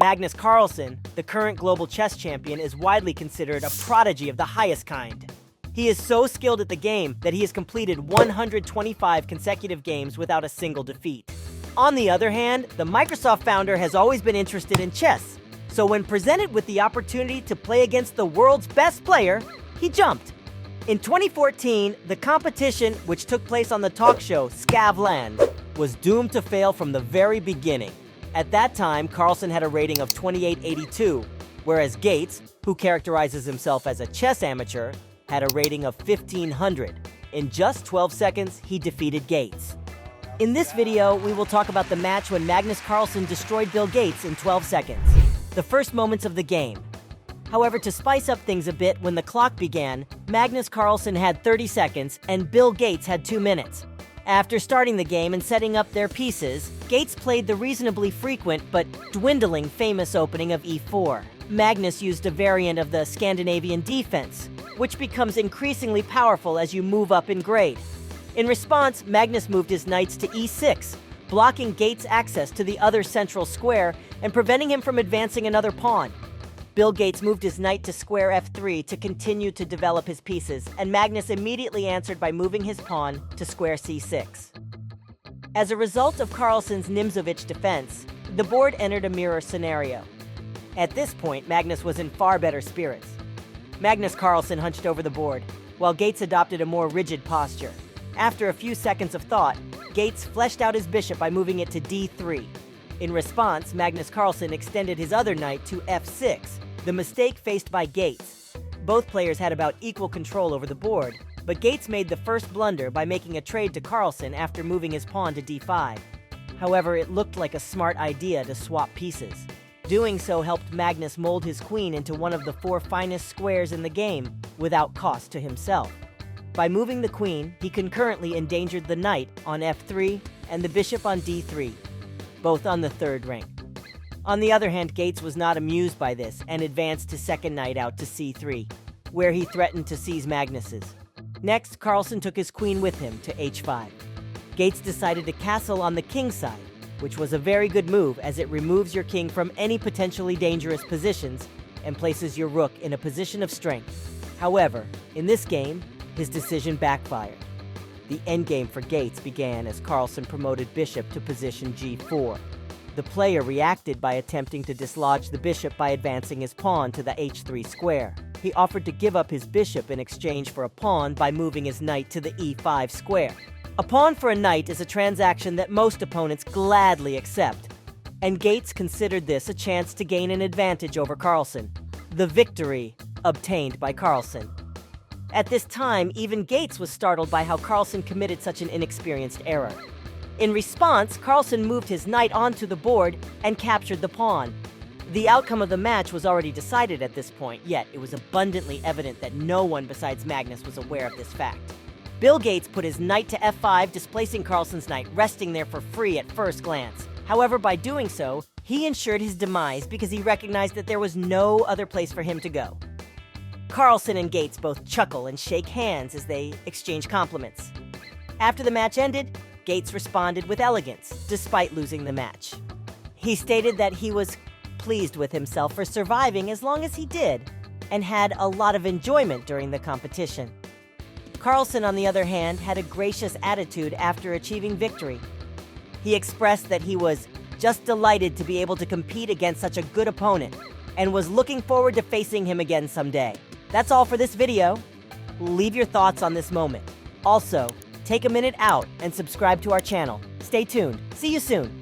Magnus Carlsen, the current global chess champion, is widely considered a prodigy of the highest kind. He is so skilled at the game that he has completed 125 consecutive games without a single defeat. On the other hand, the Microsoft founder has always been interested in chess, so when presented with the opportunity to play against the world's best player, he jumped. In 2014, the competition, which took place on the talk show Skavlan, was doomed to fail from the very beginning. At that time, Carlsen had a rating of 2882, whereas Gates, who characterizes himself as a chess amateur, had a rating of 1500. In just 12 seconds, he defeated Gates. In this video, we will talk about the match when Magnus Carlsen destroyed Bill Gates in 12 seconds. The first moments of the game. However, to spice up things a bit, when the clock began, Magnus Carlsen had 30 seconds and Bill Gates had 2 minutes. After starting the game and setting up their pieces, Gates played the reasonably frequent but dwindling famous opening of e4. Magnus used a variant of the Scandinavian defense, which becomes increasingly powerful as you move up in grade. In response, Magnus moved his knights to e6, blocking Gates' access to the other central square and preventing him from advancing another pawn. Bill Gates moved his knight to square f3 to continue to develop his pieces, and Magnus immediately answered by moving his pawn to square c6. As a result of Carlsen's Nimzovich defense, the board entered a mirror scenario. At this point, Magnus was in far better spirits. Magnus Carlsen hunched over the board, while Gates adopted a more rigid posture. After a few seconds of thought, Gates fleshed out his bishop by moving it to d3. In response, Magnus Carlsen extended his other knight to f6, the mistake faced by Gates. Both players had about equal control over the board, but Gates made the first blunder by making a trade to Carlsen after moving his pawn to d5. However, it looked like a smart idea to swap pieces. Doing so helped Magnus mold his queen into one of the 4 finest squares in the game without cost to himself. By moving the queen, he concurrently endangered the knight on f3 and the bishop on d3, both on the 3rd rank. On the other hand, Gates was not amused by this and advanced his second knight out to c3, where he threatened to seize Magnus's. Next, Carlsen took his queen with him to h5. Gates decided to castle on the king's side, which was a very good move as it removes your king from any potentially dangerous positions and places your rook in a position of strength. However, in this game, his decision backfired. The endgame for Gates began as Carlsen promoted bishop to position g4. The player reacted by attempting to dislodge the bishop by advancing his pawn to the h3 square. He offered to give up his bishop in exchange for a pawn by moving his knight to the e5 square. A pawn for a knight is a transaction that most opponents gladly accept, and Gates considered this a chance to gain an advantage over Carlsen. The victory obtained by Carlsen. At this time, even Gates was startled by how Carlsen committed such an inexperienced error. In response, Carlsen moved his knight onto the board and captured the pawn. The outcome of the match was already decided at this point, yet it was abundantly evident that no one besides Magnus was aware of this fact. Bill Gates put his knight to f5, displacing Carlsen's knight, resting there for free at first glance. However, by doing so, he ensured his demise because he recognized that there was no other place for him to go. Carlsen and Gates both chuckle and shake hands as they exchange compliments. After the match ended, Gates responded with elegance, despite losing the match. He stated that he was pleased with himself for surviving as long as he did, and had a lot of enjoyment during the competition. Carlsen, on the other hand, had a gracious attitude after achieving victory. He expressed that he was just delighted to be able to compete against such a good opponent, and was looking forward to facing him again someday. That's all for this video. Leave your thoughts on this moment. Also, take a minute out and subscribe to our channel. Stay tuned. See you soon.